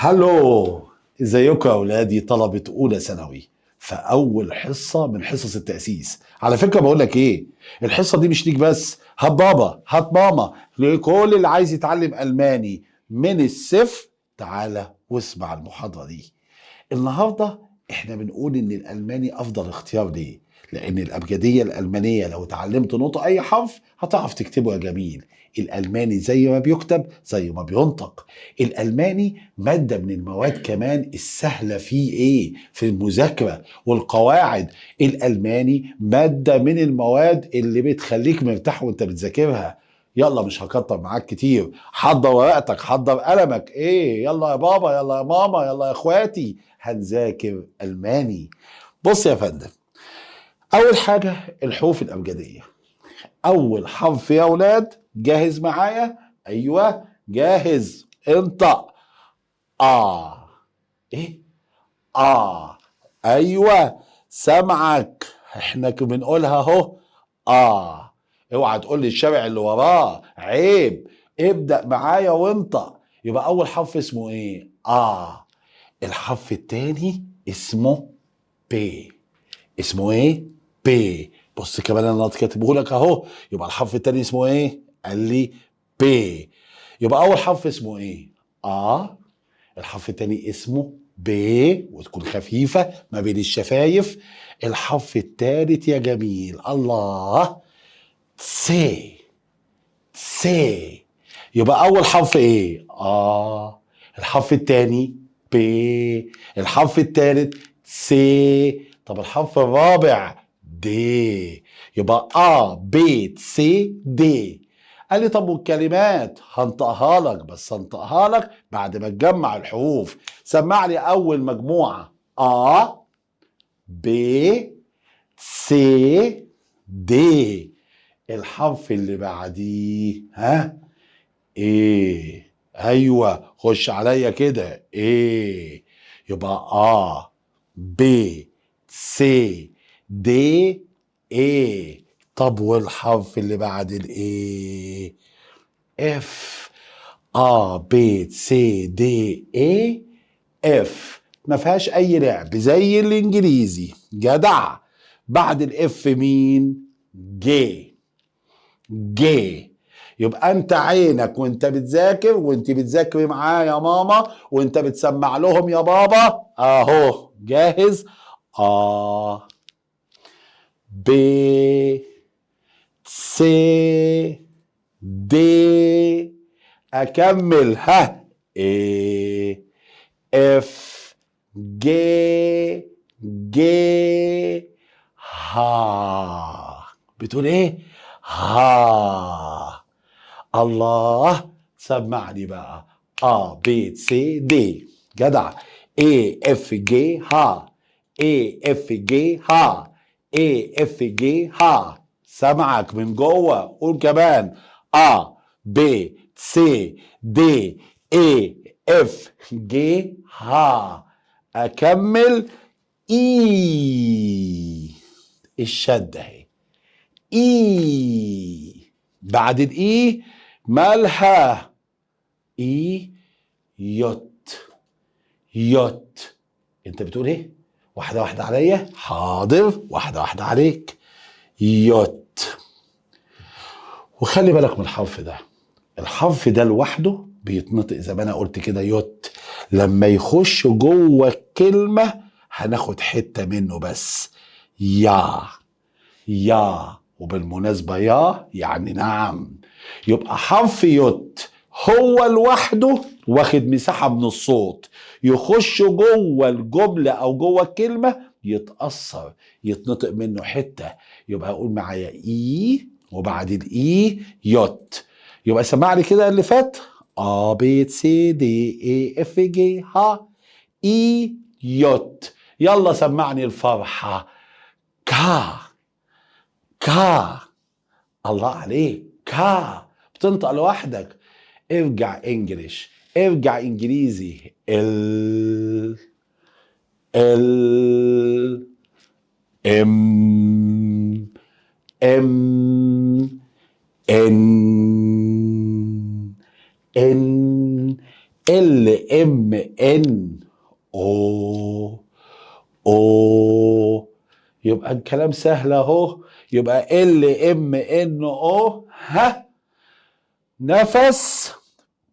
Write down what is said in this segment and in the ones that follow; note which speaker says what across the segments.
Speaker 1: هلو، ازيكم يا اولادي طلبة اولى ثانوي؟ في اول حصة من حصص التأسيس. على فكرة بقول لك ايه، الحصة دي مش ليك بس، هات بابا هات ماما، لكل اللي عايز يتعلم الماني من الصفر. تعالى واسمع المحاضرة دي. النهارده احنا بنقول ان الالماني افضل اختيار ليه؟ لان الابجديه الالمانيه لو اتعلمت نطق اي حرف هتعرف تكتبه يا جميل. الالماني زي ما بيكتب زي ما بينطق. الالماني ماده من المواد كمان السهله فيه ايه في المذاكره والقواعد. الالماني ماده من المواد اللي بتخليك مرتاح وانت بتذاكرها. يلا مش هكتر معاك كتير، حضر ورقتك حضر قلمك، ايه يلا يا بابا يلا يا ماما يلا يا اخواتي، هنذاكر الماني. بص يا فندم، اول حاجه الحروف الابجديه. اول حرف يا اولاد، جاهز معايا؟ ايوه جاهز، انطق. اه. ايه؟ اه. ايوه سامعك، احنا بنقولها اهو. اه. اوعى تقول لي الشارع اللي وراه، عيب. ابدأ معايا وانطق. يبقى اول حرف اسمه ايه؟ اه. الحرف التاني اسمه بي. اسمه ايه؟ بي. بص كمان انا كاتبه لك اهو. يبقى الحرف التاني اسمه ايه؟ قال لي بي. يبقى اول حرف اسمه ايه؟ اه. الحرف التاني اسمه ب، وتكون خفيفة ما بين الشفايف. الحرف التالت يا جميل الله، سي. سي. يبقى أول حرف إيه؟ الحرف التاني ب. الحرف التالت سي. طب الحرف الرابع دي. يبقى ب سي دي. قال لي طب والكلمات هنطقها لك، بس هنطقها لك بعد ما تجمع الحروف. سمع لي أول مجموعة. ب سي دي. الحرف اللي بعديه ها؟ ايه؟ ايوه خش عليا كده، ايه؟ يبقى ب سي دي ايه. طب والحرف اللي بعد الايه؟ اف. ب سي دي ايه اف. ما فيهاش اي لعب زي الانجليزي، جدع. بعد الاف مين؟ جي. جي. يبقى انت عينك وانت بتذاكر، وانت بتذاكري معايا يا ماما، وانت بتسمع لهم يا بابا اهو جاهز. ب سي دي. اكمل ها؟ ايه اف جي جي ها. بتقول ايه؟ ها. الله. سمعني بقى. ب سي دي. جدع. اي اف جي ها. اي اف جي ها. اي اف جي ها. سامعك من جوه، قول كمان. ب سي دي اي اف جي ها. اكمل. اي. الشده اهي. اي. بعد الاي مالها؟ اي يوت. يوت. انت بتقول ايه؟ واحده واحده عليا، حاضر واحده واحده عليك. يوت. وخلي بالك من الحرف ده، الحرف ده لوحده بيتنطق زي ما انا قلت كده يوت. لما يخش جوه الكلمه هناخد حته منه بس. يا. يا. وبالمناسبة يا يعني نعم. يبقى حرف يوت هو لوحده واخد مساحة من الصوت، يخش جوه الجملة أو جوه الكلمة يتأثر، يتنطق منه حتة. يبقى أقول معايا إي، وبعد الإي يوت. يبقى سمعني كده اللي فات. ب سي دي اي اف جي ها. إي يوت. يلا سمعني الفرحة. كا. كا. الله عليك، كا. بتنطق لوحدك. ارجع انجليش، ارجع انجليزي. ال ال ام ام ان ان ال ام ان او او. يبقى الكلام سهل اهو. يبقى ال ام ان او ها نفس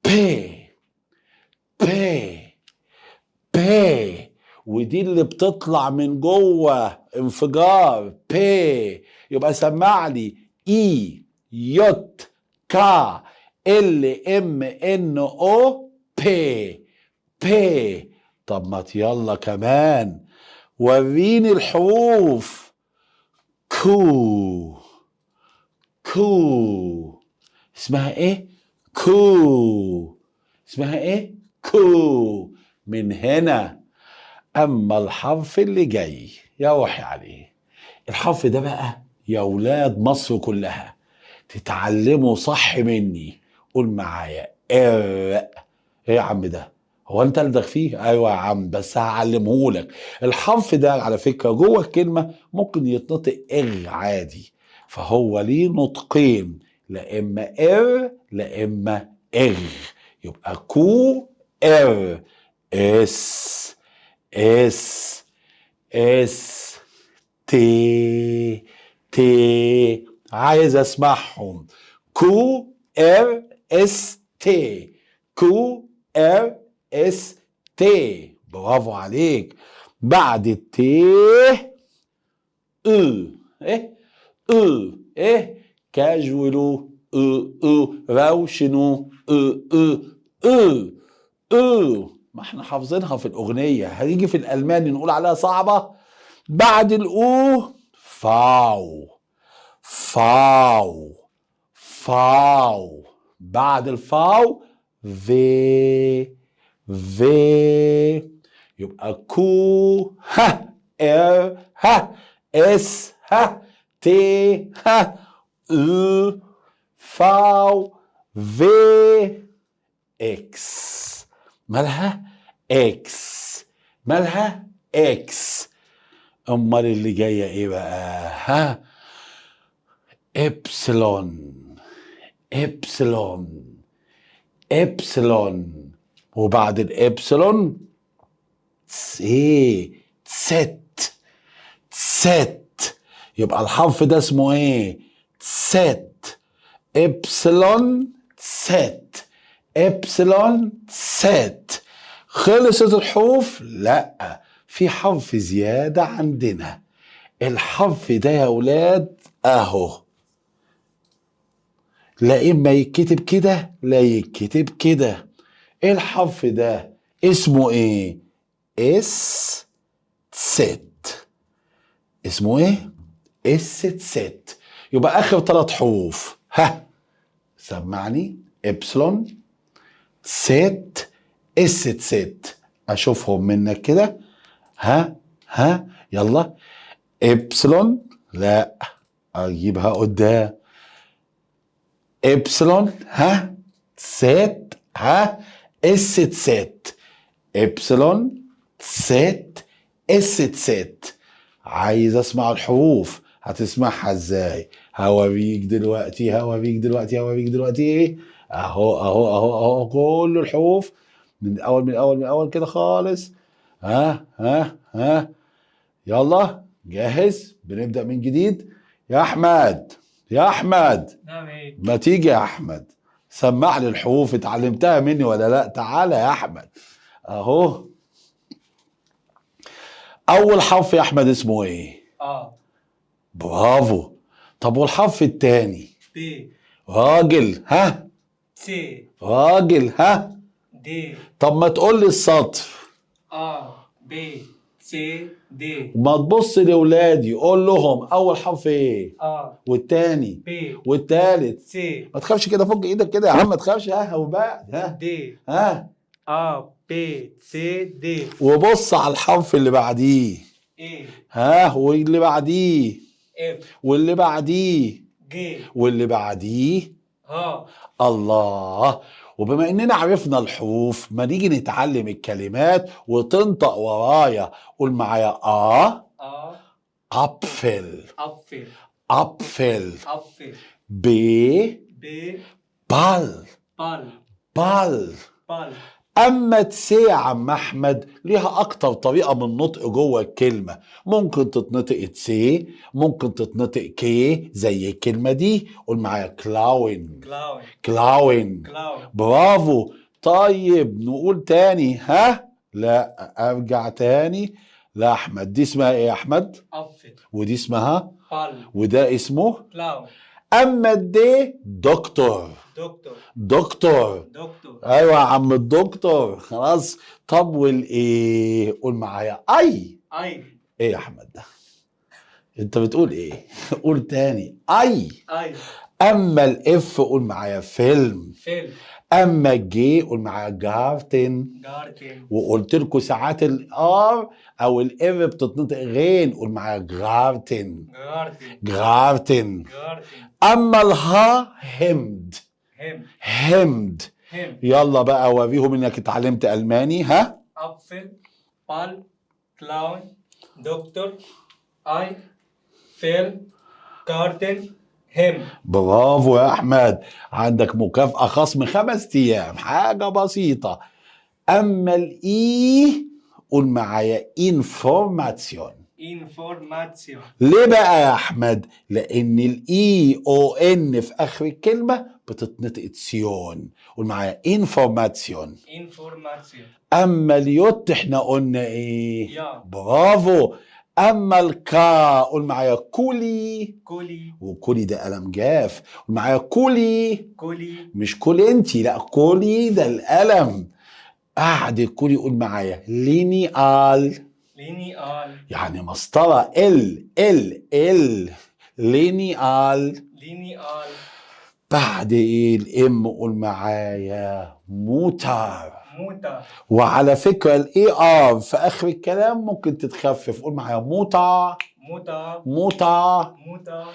Speaker 1: بي بي بي، ودي اللي بتطلع من جوه انفجار بي. يبقى سمع لي اي يوت كا ال ام ان او بي بي. طب ما يلا كمان وريني الحروف. كو كو اسمها ايه؟ كو اسمها ايه؟ كو. من هنا. اما الحرف اللي جاي يا روحي عليه، الحرف ده بقى يا ولاد مصر كلها تتعلموا صح مني. قول معايا ايه يا عم ده؟ هو انت الدغ فيه؟ ايوه يا عم، بس هعلمهولك. الحرف ده على فكره جوه الكلمه ممكن يتنطق عادي، فهو ليه نطقين، لا اما لا اما يبقى كو اس اس اس تي تي. عايز اسمعهم. كو اس تي كو اس تي. برافو عليك. بعد التي او ايه ايه كاجولو روشنو ما احنا حافظينها في الاغنيه، هيجي في الالماني نقول عليها صعبه. بعد الاو فاو فاو فاو. بعد الفاو في في. يبقى كو ها ها اس ها تي ها او فاو في اكس. مالها اكس، مالها اكس. امال اللي جايه ايه بقى؟ ها ابسلون ابسلون ابسلون. وبعد الابسلون ايه؟ ست ست. يبقى الحرف ده اسمه ايه؟ ست. ابسلون ست ابسلون ست. خلصت الحروف؟ لا، في حرف زيادة عندنا. الحرف ده يا ولاد اهو، لا اما يتكتب كده لا يتكتب كده. ايه الحرف ده؟ اسمه ايه؟ اس ست. اسمه ايه؟ اس ست. يبقى اخر 3 حروف ها سمعني. ابسلون ست اس ست. اشوفهم منك كده. ها يلا. ابسلون لا، اجيبها قدام. ابسلون ها ست ها اس ست. ابسلون ست اس ست. عايز اسمع الحروف، هتسمعها ازاي؟ هوريك دلوقتي ايه. اهو كل الحروف من الاول كده خالص. ها يلا جاهز؟ بنبدأ من جديد. يا احمد يا احمد،
Speaker 2: نعم ايه؟
Speaker 1: ما تيجي يا احمد سمع لي الحروف، اتعلمتها مني ولا لا؟ تعالى يا احمد. اهو اول حرف يا احمد اسمه ايه؟ برافو. طب والحرف التاني؟
Speaker 2: بي
Speaker 1: راجل ها
Speaker 2: سي
Speaker 1: راجل ها.
Speaker 2: دي
Speaker 1: طب ما تقول لي السطر.
Speaker 2: بي سي دي.
Speaker 1: ما تبص لاولادي قول لهم اول حرف ايه والتاني
Speaker 2: بي
Speaker 1: والتالت.
Speaker 2: سي
Speaker 1: ما تخافش كده، فك ايدك كده يا عم، ما تخافش. ها وبعد
Speaker 2: دي بي سي دي.
Speaker 1: وبص على الحرف اللي بعديه.
Speaker 2: ايه
Speaker 1: واللي بعديه
Speaker 2: اف
Speaker 1: واللي بعديه
Speaker 2: جي
Speaker 1: واللي بعديه.
Speaker 2: ها.
Speaker 1: الله. وبما اننا عرفنا الحروف، ما نيجي نتعلم الكلمات وتنطق ورايا. قول معايا ابفل
Speaker 2: ابفل
Speaker 1: ابفل.
Speaker 2: ابفل
Speaker 1: بي
Speaker 2: بي
Speaker 1: بال
Speaker 2: بال
Speaker 1: بال.
Speaker 2: بال
Speaker 1: اما تسي يا عم احمد ليها اكتر طريقه من النطق جوه الكلمه. ممكن تتنطق تسي، ممكن تتنطق كي زي الكلمه دي. قول معايا كلاون.
Speaker 2: كلاون.
Speaker 1: كلاون.
Speaker 2: كلاون.
Speaker 1: برافو. طيب نقول تاني. ها لا ارجع تاني. لا احمد دي اسمها ايه يا احمد؟
Speaker 2: أفل.
Speaker 1: ودي اسمها؟
Speaker 2: بال.
Speaker 1: وده اسمه؟
Speaker 2: كلاون.
Speaker 1: اما دي دكتور.
Speaker 2: دكتور.
Speaker 1: دكتور.
Speaker 2: دكتور.
Speaker 1: ايوه يا عم الدكتور. خلاص. طب والايه؟ قول معايا اي.
Speaker 2: أي.
Speaker 1: ايه يا احمد ده؟ انت بتقول ايه؟ قول تاني. اي.
Speaker 2: أي.
Speaker 1: اما الاف قول معايا فيلم.
Speaker 2: فيلم.
Speaker 1: اما الجي قول معايا جارتن.
Speaker 2: جاردن.
Speaker 1: وقلت لكم ساعات الار او الار بتتنطق غين. قول معايا جارتن.
Speaker 2: جاردن.
Speaker 1: جارتن.
Speaker 2: جاردن.
Speaker 1: اما الها همد.
Speaker 2: هم.
Speaker 1: همد.
Speaker 2: هم.
Speaker 1: يلا بقى اوريهم انك اتعلمت الماني. ها
Speaker 2: أفل. بال. كلاون. دكتور. أي. فيلم. جاردن. هم.
Speaker 1: برافو يا احمد. عندك مكافأة خصم 5 ايام. حاجة بسيطة. اما الاي قول معايا انفورماتيون.
Speaker 2: انفورماتيون.
Speaker 1: ليه بقى يا احمد؟ لان الاي او ان في اخر الكلمة بتتنطق تسيون. قول معايا انفورماتيون.
Speaker 2: انفورماتيون.
Speaker 1: اما اليوت احنا قلنا ايه؟
Speaker 2: يا.
Speaker 1: برافو. اما الكا قول معايا كولي.
Speaker 2: كولي.
Speaker 1: وكولي ده قلم جاف. قول معايا كولي.
Speaker 2: كولي.
Speaker 1: مش كولي انتي، لا كولي ده القلم. قعد الكولي قول معايا لينيال.
Speaker 2: لينيال.
Speaker 1: يعني مسطرة ال لينيال.
Speaker 2: لينيال.
Speaker 1: بعد ايه الام قول معايا موتر.
Speaker 2: موتا.
Speaker 1: وعلى فكرة الاي ار في اخر الكلام ممكن تتخفف. قول معايا موتا.
Speaker 2: موتا.
Speaker 1: موتا.
Speaker 2: موتا.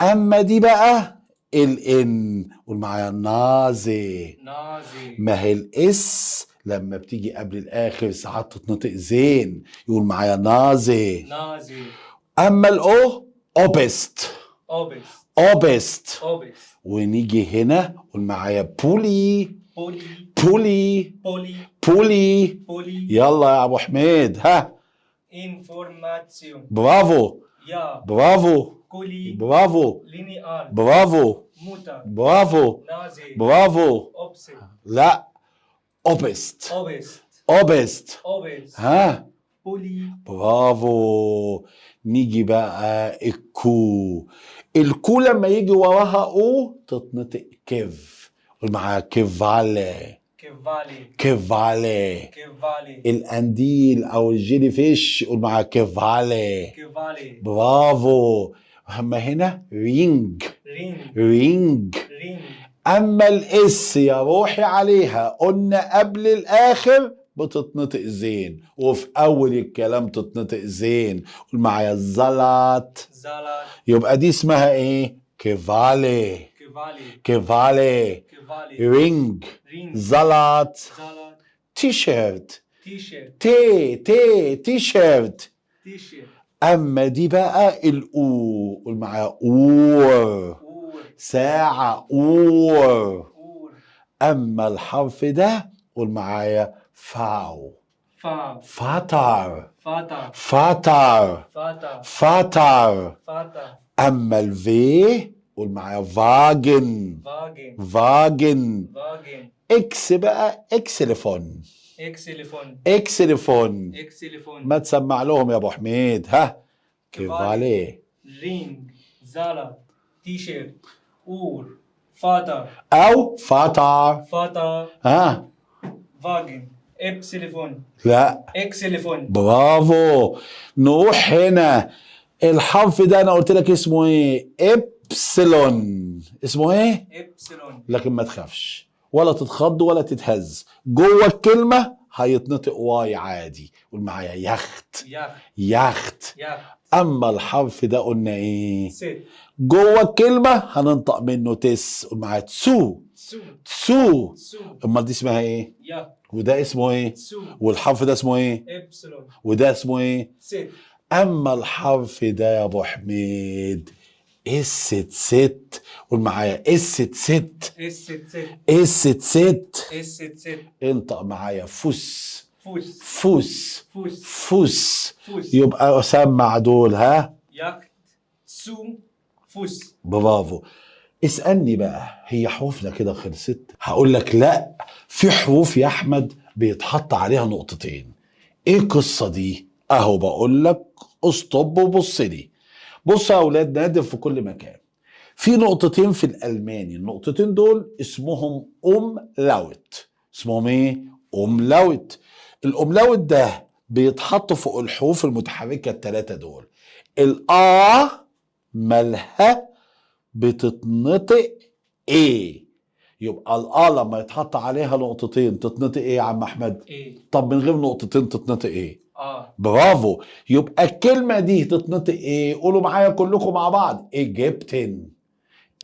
Speaker 1: اما دي بقى الان قول معايا نازي.
Speaker 2: نازي.
Speaker 1: ما هي الاس لما بتيجي قبل الاخر ساعات تتنطق زين. يقول معايا نازي.
Speaker 2: نازي.
Speaker 1: اما الاو اوبست.
Speaker 2: اوبست.
Speaker 1: اوبست.
Speaker 2: اوبست.
Speaker 1: ونيجي هنا قول معايا بولي.
Speaker 2: بولي.
Speaker 1: بولي.
Speaker 2: بولي.
Speaker 1: بولي.
Speaker 2: بولي.
Speaker 1: يلا يا ابو حميد. ها
Speaker 2: انفورماتيون.
Speaker 1: برافو.
Speaker 2: يا.
Speaker 1: برافو.
Speaker 2: كولي.
Speaker 1: برافو.
Speaker 2: لينيال.
Speaker 1: برافو.
Speaker 2: موتا.
Speaker 1: برافو.
Speaker 2: نازي.
Speaker 1: برافو.
Speaker 2: اوبست.
Speaker 1: لا اوبست.
Speaker 2: اوبست.
Speaker 1: اوبست.
Speaker 2: اوبست.
Speaker 1: ها
Speaker 2: بولي.
Speaker 1: برافو. نيجي بقى الكو. الكو لما يجي وراها او تتنطق كيف. قول معايا كيفالي.
Speaker 2: كيفالي.
Speaker 1: كيفالي.
Speaker 2: كيفالي.
Speaker 1: القنديل او الجيلي فيش قول معايا كيفالي.
Speaker 2: كيفالي.
Speaker 1: برافو. اما هنا رينج.
Speaker 2: رينج.
Speaker 1: رينج.
Speaker 2: رينج.
Speaker 1: اما الاس يا روحي عليها قلنا قبل الاخر بتتنطق زين وفي اول الكلام تتنطق زين. قول معايا زلط.
Speaker 2: زلط.
Speaker 1: يبقى دي اسمها ايه؟ كيفالي.
Speaker 2: كيفالي.
Speaker 1: كيفالي.
Speaker 2: كيفالي.
Speaker 1: رينج.
Speaker 2: رينج.
Speaker 1: زلط.
Speaker 2: زلط.
Speaker 1: تي شيرت.
Speaker 2: تي شيرت.
Speaker 1: تي شيرت.
Speaker 2: تي شيرت.
Speaker 1: اما دي بقى الاو قول معايا اور.
Speaker 2: اور.
Speaker 1: ساعة اور.
Speaker 2: اور.
Speaker 1: اما الحرف ده قول معايا فاو.
Speaker 2: فاو.
Speaker 1: فاتر.
Speaker 2: فاتا.
Speaker 1: فاتر.
Speaker 2: فاتا.
Speaker 1: فاتر.
Speaker 2: فاتا.
Speaker 1: اما الفي قول معايا فاجن.
Speaker 2: فاجن.
Speaker 1: فاجن.
Speaker 2: فاجن.
Speaker 1: اكس بقى اكسلفون.
Speaker 2: اكسلفون.
Speaker 1: اكسلفون.
Speaker 2: اكسلفون.
Speaker 1: ما تسمع لهم يا ابو حميد. ها كيفالي.
Speaker 2: رينج. زلط. تي شيرت. اور. فاتا.
Speaker 1: او فاتر.
Speaker 2: فاتا.
Speaker 1: ها
Speaker 2: فاجن. ابسلفون.
Speaker 1: لا
Speaker 2: اكسلفون.
Speaker 1: برافو. نروح هنا. الحرف ده انا قلت لك اسمه ايه؟ ابسلون. اسمه ايه؟
Speaker 2: ابسلون.
Speaker 1: لكن ما تخافش ولا تتخض ولا تتهز. جوه الكلمة هيتنطق واي عادي. قول معايا يخت.
Speaker 2: يخت.
Speaker 1: يخت.
Speaker 2: يخت.
Speaker 1: اما الحرف ده قلنا ايه؟
Speaker 2: ست.
Speaker 1: جوه الكلمة هننطق منه تس. قول معايا تسو.
Speaker 2: سو.
Speaker 1: تسو.
Speaker 2: سو.
Speaker 1: امال دي اسمها ايه؟
Speaker 2: يا.
Speaker 1: وده اسمه ايه؟
Speaker 2: سو.
Speaker 1: والحرف ده اسمه ايه؟
Speaker 2: ابسلون.
Speaker 1: وده اسمه ايه؟
Speaker 2: ست.
Speaker 1: اما الحرف ده يا ابو حميد ست ست. قول معايا ست ست.
Speaker 2: ست
Speaker 1: ست.
Speaker 2: ست.
Speaker 1: انطق معايا فوس.
Speaker 2: فوس
Speaker 1: فوس.
Speaker 2: فوس
Speaker 1: فوس.
Speaker 2: فوس.
Speaker 1: يبقى سمع دول ها.
Speaker 2: ياخد سو فوس.
Speaker 1: برافو. اسألني بقى هي حروفنا كده خلصت؟ هقول لك لا، في حروف يا احمد بيتحط عليها نقطتين. ايه القصة دي؟ اهو بقول لك اسطب وبص لي. بص يا اولاد، نادر في كل مكان. في نقطتين في الالماني، النقطتين دول اسمهم لاوت. اسمهم ايه؟ لاوت. الاملاوت ده بيتحط فوق الحروف المتحركة الثلاثة دول. مالها بتتنطق ايه؟ يبقى لما يتحط عليها نقطتين تتنطق ايه يا عم احمد؟
Speaker 2: ايه.
Speaker 1: طب من غير نقطتين تتنطق ايه؟
Speaker 2: برافو.
Speaker 1: يبقى الكلمة دي تتنطق ايه؟ قولوا معايا كلكم مع بعض. ايجيبتن.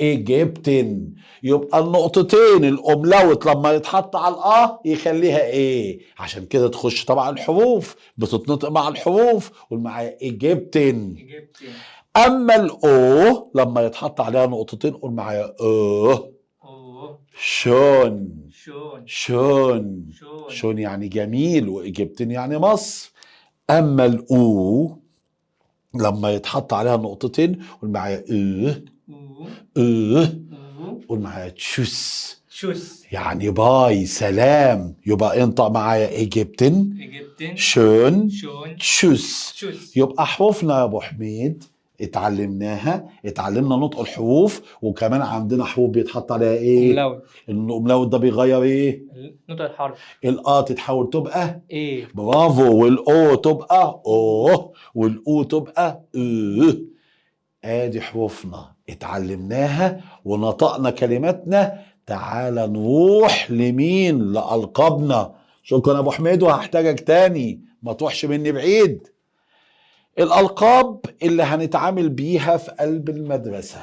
Speaker 1: ايجيبتن. يبقى النقطتين الاملاوت لما يتحط على يخليها ايه؟ عشان كده تخش طبعا الحروف بتتنطق مع الحروف. قول معايا ايجيبتن. اما الاو لما يتحط عليها نقطتين قول معايا شون. شون يعني جميل، وايجيبتن يعني مصر. اما الاو لما يتحط عليها نقطتين قول معايا قول معايا تشوس يعني باي سلام. يبقى انطق معايا ايجيبتن شون تشوس. يبقى حروفنا يا ابو حميد اتعلمنا نطق الحروف، وكمان عندنا حروف بيتحط عليها ايه؟ الاملاوت ده بيغير ايه؟
Speaker 2: نطق الحرف.
Speaker 1: تتحول تبقى
Speaker 2: ايه.
Speaker 1: برافو. والاو تبقى والاو تبقى ادي حروفنا اتعلمناها ونطقنا كلماتنا. تعال نروح لمين؟ لألقابنا. شكرا يا ابو حميد، وهحتاجك تاني ما تروحش مني بعيد. الألقاب اللي هنتعامل بيها في قلب المدرسة،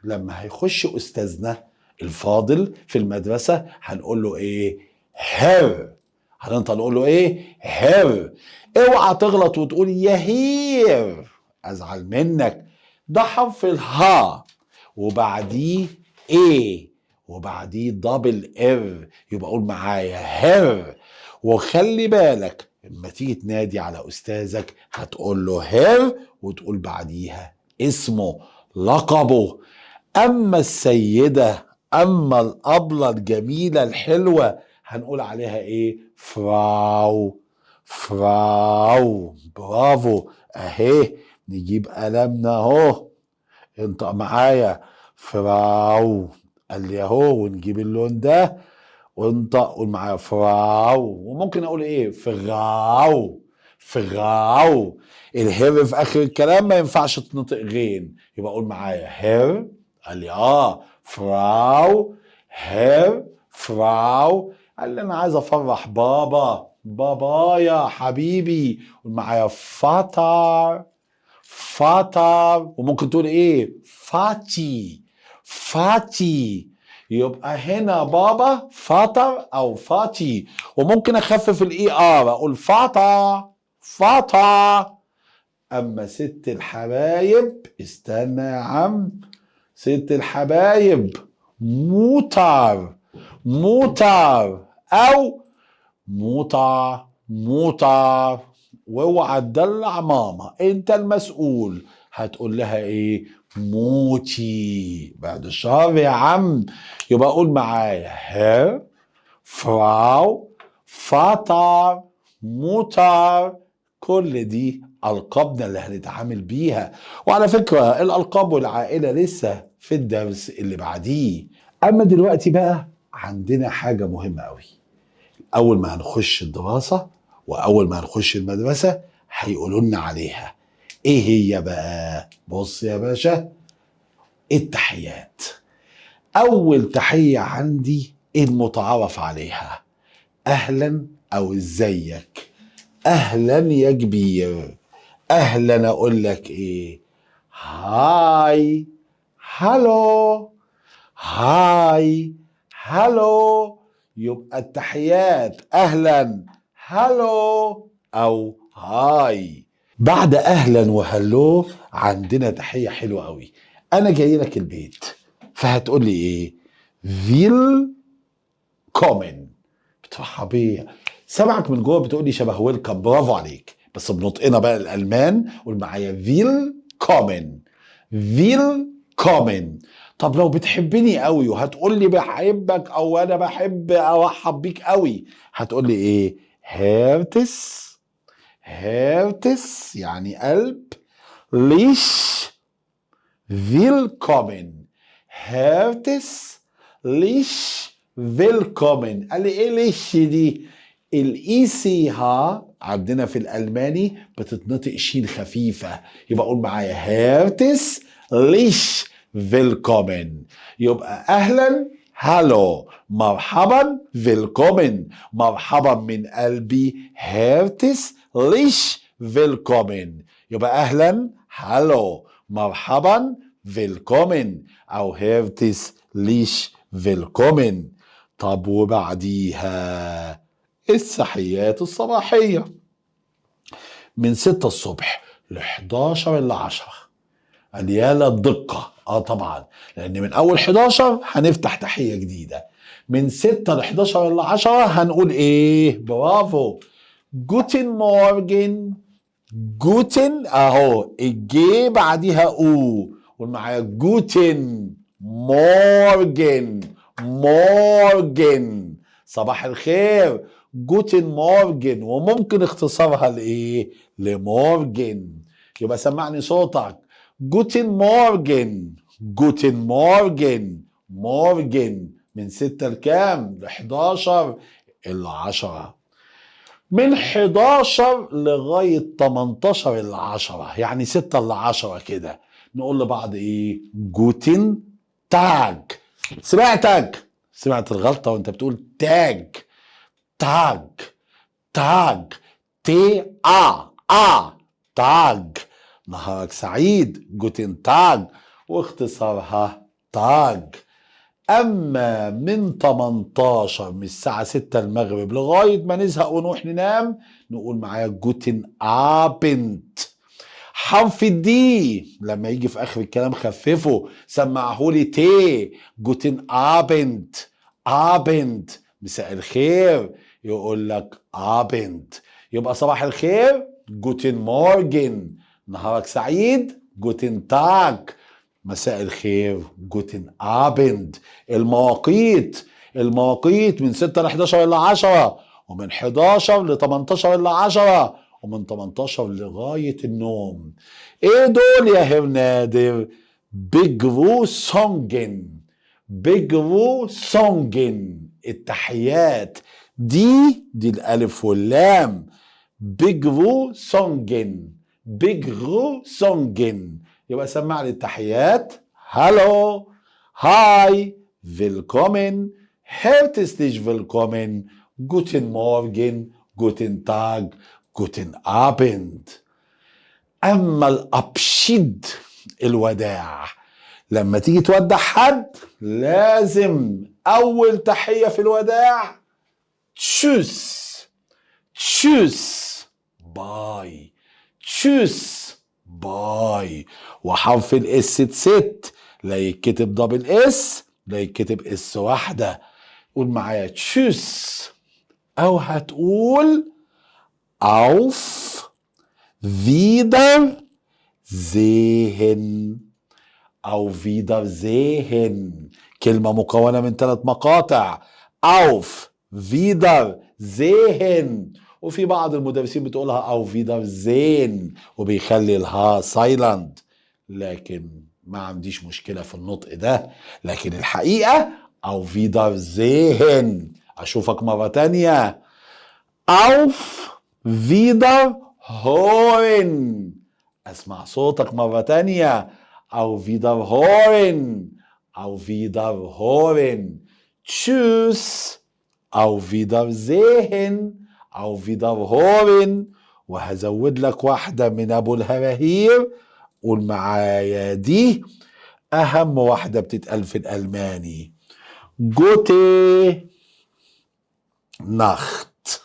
Speaker 1: لما هيخش أستاذنا الفاضل في المدرسة هنقول له إيه؟ هر. هننطق نقول له إيه؟ هر. اوعى تغلط وتقول يهير، أزعل منك. ده حرف الها وبعديه ايه وبعديه دبل ار، يبقى قول معايا هر. وخلي بالك لما تيجي تنادي على استاذك هتقول له هر وتقول بعديها اسمه لقبه. اما السيدة، اما الابلة الجميلة الحلوة هنقول عليها ايه؟ فراو. فراو. برافو. اهي نجيب قلمنا اهو، انطق معايا فراو. قال لي اهو، ونجيب اللون ده وانطق. قول معايا فراو. وممكن اقول ايه؟ فراو. فراو. الهر في اخر الكلام ما ينفعش تنطق غين، يبقى قول معايا هر. قال لي فراو. هر. فراو. قال لي انا عايز افرح بابا. بابايا حبيبي. قول معايا فاتر. فاتر. وممكن تقول ايه؟ فاتي. فاتي. يبقى هنا بابا فاتر او فاتي. وممكن اخفف الاي ار اقول فاتا. فاتا. اما ست الحبايب، استنى يا عم، ست الحبايب موتر. موتر او موتر. موتر. واوعى تدلع ماما، انت المسؤول. هتقول لها ايه؟ موتي. بعد الشهر يا عم. يبقى قول معايا هير. فراو. فاتر. موتر. كل دي ألقابنا اللي هنتعامل بيها. وعلى فكرة الألقاب والعائلة لسه في الدرس اللي بعديه. أما دلوقتي بقى عندنا حاجة مهمة قوي. أول ما هنخش الدراسة وأول ما هنخش المدرسة هيقولوا لنا عليها. إيه هي بقى؟ بص يا باشا، التحيات. أول تحية عندي المتعارف عليها، أهلا أو إزيك. أهلا يا كبير. أهلا أقول لك إيه؟ هاي. هالو. هاي. هالو. يبقى التحيات أهلا، هالو، أو هاي. بعد أهلا وهالو عندنا تحية حلوة قوي. انا جاي لك البيت، فهتقول لي ايه؟ فيل كومن، بترحب بيا. سمعك من جوه بتقول لي شبه ويلكم، برافو عليك، بس بنطقنا بقى الالمان. قول معايا فيل كومن، فيل كومن. طب لو بتحبني قوي وهتقول لي بحبك او انا بحب ارحب بيك قوي، هتقول لي ايه؟ هيرتس، هيرتس يعني قلب. ليش willkommen، هيرتس ليش willkommen. قال لي ايه ليش دي؟ الاي سي ها عندنا في الالماني بتتنطق شين خفيفه، يبقى قول معايا هيرتس ليش willkommen. يبقى اهلا، هالو، مرحبا، willkommen، مرحبا من قلبي، هيرتس ليش willkommen. يبقى اهلا، هالو، مرحبا، willkommen او herzlich willkommen. طب وبعديها التحيات الصباحية من 6 الصبح ل 11 الا 10. قال يا للدقة، طبعا، لان من اول 11 هنفتح تحية جديدة. من 6 ل 11 الا 10 هنقول ايه؟ برافو، جوتن مورجن. جوتن اهو الجي بعديها او، قول معايا جوتن مورجن، مورجن صباح الخير، جوتن مورجن. وممكن اختصارها لايه؟ لمورجن. يبقى سمعني صوتك، جوتن مورجن، جوتن مورجن، مورجن. من 6 لكام؟ ل 11 ال 10. من 11 لغاية 18 ل 10، يعني 6 ل 10 كده، نقول لبعض ايه؟ جوتن تاج. سمعت الغلطة وانت بتقول تاج، تاج، تاج، تي تاج. نهارك سعيد، جوتن تاج، واختصارها تاج. اما من 18 من الساعة 6 المغرب لغاية ما نزهق ونروح ننام، نقول معايا جوتن ابنت. حرف الدي لما يجي في اخر الكلام خففه، سمعهولي تي، جوتن ابنت، ابنت مساء الخير، يقول لك ابنت. يبقى صباح الخير جوتن مورجن، نهارك سعيد جوتن تاج، مساء الخير جوتن ابند. المواقيت من 6 ل 11 الا 10، ومن 11 ل 18 الا 10، ومن 18 لغاية النوم. ايه دول يا هرنادر؟ بيجرو سونجن، بيجرو سونجن التحيات. دي الالف واللام، بيجرو سونجن، بيجرو سونجن. يبقى سمع لي التحيات، هالو، هاي، فيلكومن، هيرتستيش فيلكومن، جوتن مورجن، جوتن تاج، جوتن ابند. اما الابشيد الوداع، لما تيجي تودع حد لازم اول تحية في الوداع تشوس، تشوس باي، تشوس باي. وحرف الاس ست، لا يتكتب دبل اس لا يتكتب اس واحدة. قول معايا تشوس، او هتقول auf Wiedersehen، او Wiedersehen. كلمة مكونة من 3 مقاطع، auf Wiedersehen. وفي بعض المدرسين بتقولها او Wiedersehen وبيخلي الها سايلنت، لكن ما عنديش مشكلة في النطق ده. لكن الحقيقة او Wiedersehen. اشوفك مرة تانية، auf Wiederhören. اسمع صوتك مرة تانية، auf Wiederhören، auf Wiederhören. Tschüss، auf Wiedersehen، auf Wiederhören. وهزود لك واحدة من ابو الهراهير، قول معايا دي اهم واحدة بتتقال في الالماني، جوتي ناخت،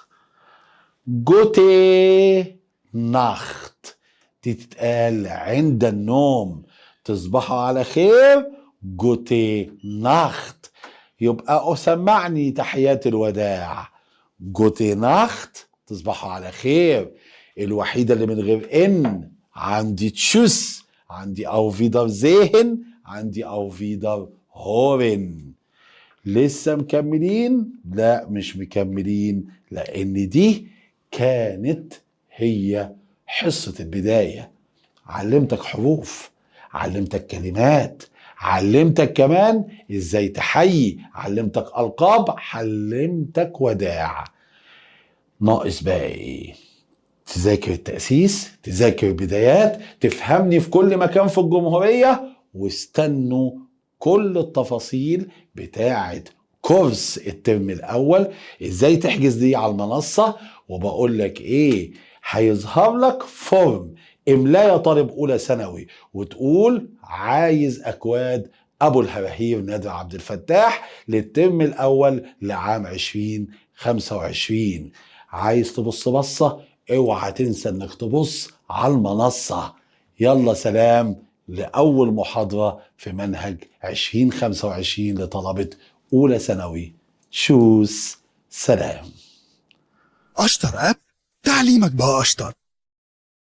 Speaker 1: جوتي ناخت. دي تتقال عند النوم، تصبحوا على خير. جوتي ناخت. يبقى سمعني تحيات الوداع. جوتي ناخت، تصبحوا على خير. الوحيدة اللي من غير ان عندي تشوس، عندي او فيدر زيهن، عندي او فيدر هورن. لسه مكملين؟ لا مش مكملين، لان دي كانت هي حصة البداية. علمتك حروف، علمتك كلمات، علمتك كمان ازاي تحيي، علمتك القاب، علمتك وداع. ناقص بقى ايه؟ تذاكر التأسيس، تذاكر البدايات، تفهمني في كل مكان في الجمهورية، واستنوا كل التفاصيل بتاعة كورس الترم الأول. ازاي تحجز دي على المنصة، وبقول لك ايه، هيظهر لك فورم املاه يا طالب أولى ثانوي، وتقول عايز أكواد أبو الهباهير نادر عبد الفتاح للترم الأول لعام 2025. عايز تبص بصة؟ اوعى تنسى انك تبص على المنصة. يلا سلام لأول محاضرة في منهج 2025 لطلبة أولى ثانوي. شوس سلام.
Speaker 3: أشطر أب، تعليمك بقى أشطر.